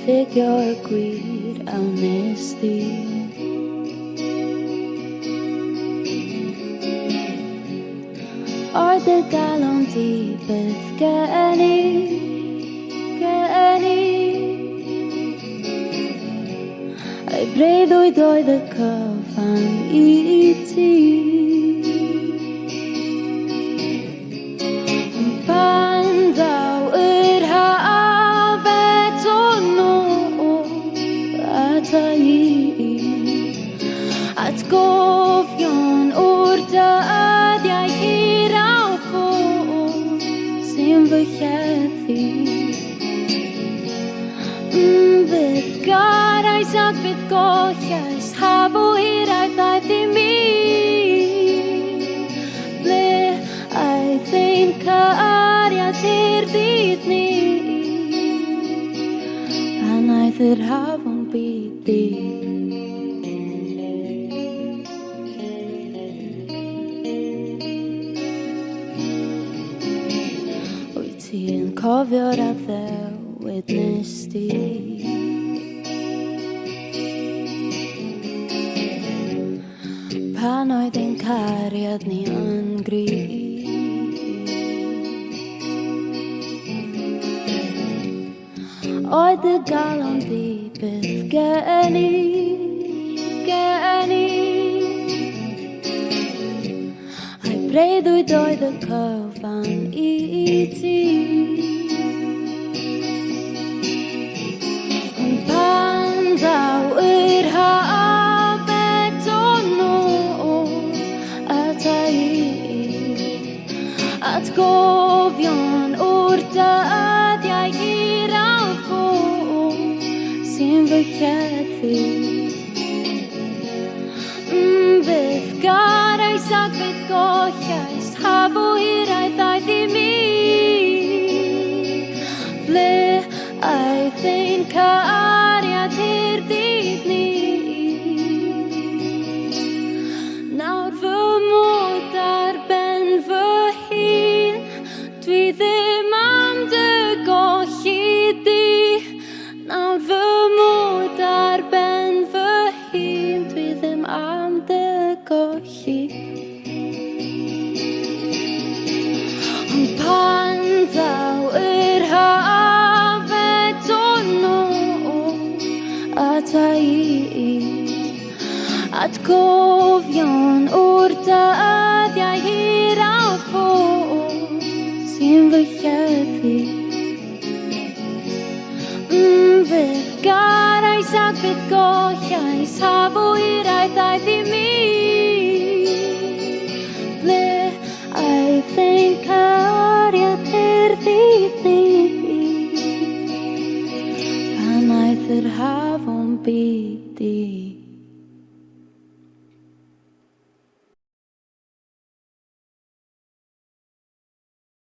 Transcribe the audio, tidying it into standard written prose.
figure gwir a wnes di. Oedd y galon di bydd gen i. A'i breuddwyd oedd y cyfan i ti. Pan ddaw yr haf eto nôl ata i, atgofion o'r dyddiau hir a ffôl sy'n fy llethu. Fydd garais ac fydd gollais, hafo hiraeth aeth i mi. Ble aeth ein cariad i'r ddydd ni, pan aeth yr hafon byd di. Wyt ti'n cofio'r addewid nes di? Pan oedd ein cariad ni yn gryf. Oedd y galon di bydd gen i. A'i breuddwyd oedd y cyfan i ti. Ond pan ddaw yr haf eto nôl ata i, atgofion o'r dyddiau hir a ffôl sy'n fy llethu. Fydd garais ac fydd gollais, hafo hiraeth aeth i mi. Ble aeth ein cariad i'r ddydd ni. Nawr fy mod ar ben fy hun, dwi ddim am dy golli di. Nawr fy mod ar ben fy hun, dwi ddim am dy golli. Ond pan ddaw yr haf eto nôl ata i, atgofion o'r dyddiau hir a ffôl sy'n fy llethu. Fydd garais ac fydd gollais, hafo hiraeth aeth i mi. Ble aeth ein cariad i'r ddydd ni, pan aeth yr hafon byd di.